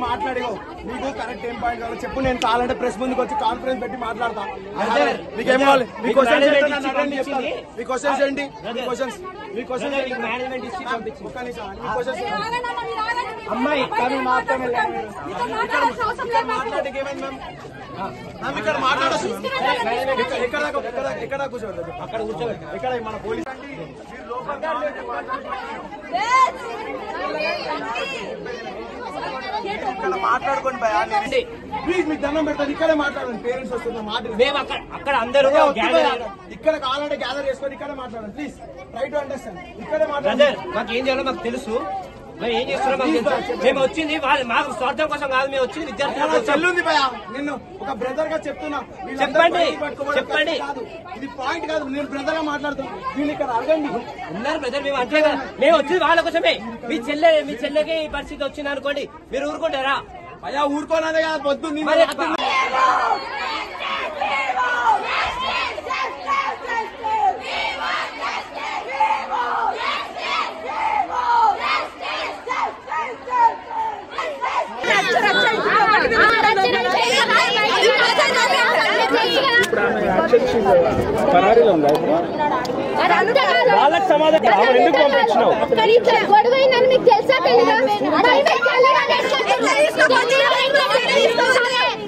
మాట్లాడిగో నీకు కరెక్ట్ ఏం పాయింట్ కావాలి చెప్పు. నేను కావాలంటే ప్రెస్ ముందుకు వచ్చి కాన్ఫరెన్స్ పెట్టి మాట్లాడతా. మీకేం కావాలి? మీ క్వశ్చన్స్ ఏంటి? అమ్మాయి ఇక్కడ మాట్లాడచ్చు. ఎక్కడ కూర్చోండి, అక్కడ కూర్చోండి. ఇక్కడ మన పోలీస్ ఇక్కడ మాట్లాడుకోండి భయ. ప్లీజ్ మీకు దండం పెడతాను. ఇక్కడే మాట్లాడండి. పేరెంట్స్ వస్తున్న మాట అక్కడ అందరూ ఇక్కడ కావాలంటే గ్యాదర్ చేసుకొని ఇక్కడే మాట్లాడండి. Please try to understand. ఇక్కడే మాట్లాడండి. మాకు ఏం చేయాలో మాకు తెలుసు. మేము ఏం చేస్తున్నాం మాకు తెలుసు. మేము వచ్చింది మాకు స్వార్థం కోసం కాదు. మేము వచ్చింది విద్యార్థులు చెల్లుంది భయ. నిన్ను ఒక బ్రదర్ గా చెప్తున్నా. చెప్పండి. ఇది పాయింట్ కాదు. నేను బ్రదర్ గా మాట్లాడుతున్నా. దీన్ని ఇక్కడ అడగండి. ఉన్నారు బ్రదర్. మేము అంటే మేము వచ్చింది వాళ్ళ కోసమే. మీ చెల్లెకి ఈ పరిస్థితి వచ్చింది అనుకోండి, మీరు ఊరుకుంటారా? అయ్యా ఊరుకోనదే కదా పొద్దున్న వాళ్ళకి సమాధానం ఎందుకు పంపించినావు? గొడవైందని మీకు తెలుసా?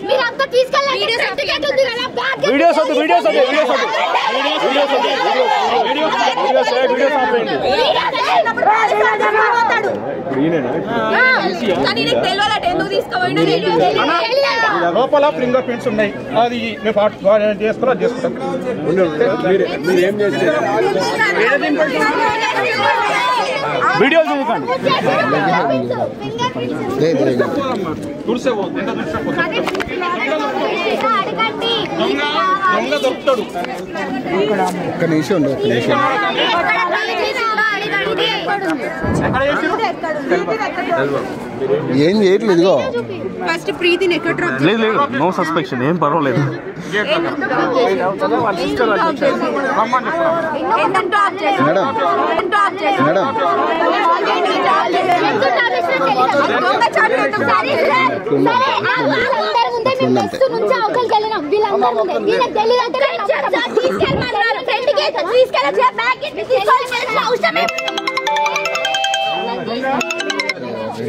మీరంతా తీసుకెళ్ళండి. వీడియోస్ లోపల ఫింగర్ ప్రింట్స్ ఉన్నాయి. అది మేము చేసుకుంటాం. వీడియోస్ చూడండి. దొంగ దొరుకుతాడు. ఒక్క నిమిషం ఏం చేయట్లేదు. ఇదిగో ఫస్ట్ ప్రీతిని ఎక్కడ డ్రాప్ లేదు నో సస్పెక్షన్, ఏం పర్వాలేదు. మేడం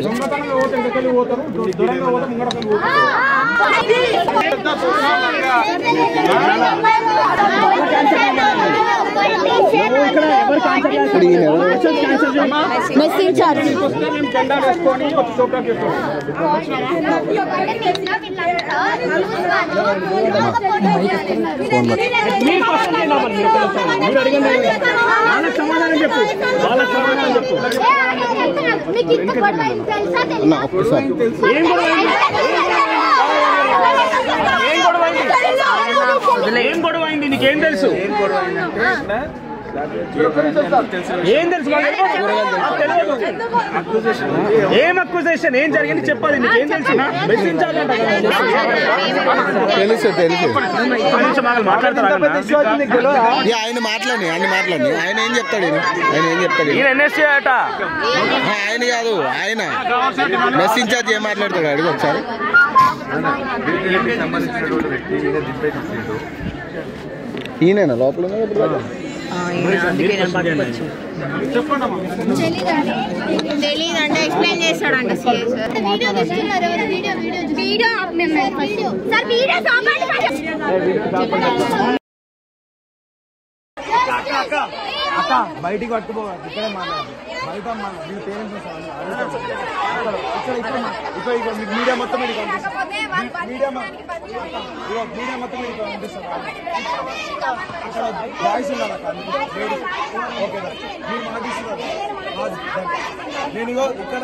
దొంగతనంగా పోతే ఎక్కడికి పోతారు, దూరంగా పోతే ముంగడ సమాధానం చెప్పు. ఏం గొడవ అయింది? నీకేం తెలుసు? ఏం తెలుసు? ఏం అక్యూజేషన్? ఏం జరిగింది చెప్పాలి. నీకేం తెలుసు? ఆయన మాట్లాడి ఆయన ఏం చెప్తాడు? ఆయన కాదు, ఆయన మెస్ ఇన్ఛార్జ్ ఏం మాట్లాడతాడు అడుగు ఒకసారి. ఈయన లోపల తెలీదంటే ఎక్స్ప్లెయిన్ చేస్తాడంట. అక్క బయటికి పట్టుకుపోవాలి. ఇక్కడే మాట్లాడాలి. బయట మీ పేరెంట్స్ ఇక్కడ మీకు మీడియా మొత్తం మీరు మీడియా మొత్తం మీరు పంపిస్తారు. అక్కడ బాయ్స్ ఉన్నారు అక్క. ఓకే మీరు మాటిస్తున్నారు. నేను ఇక్కడ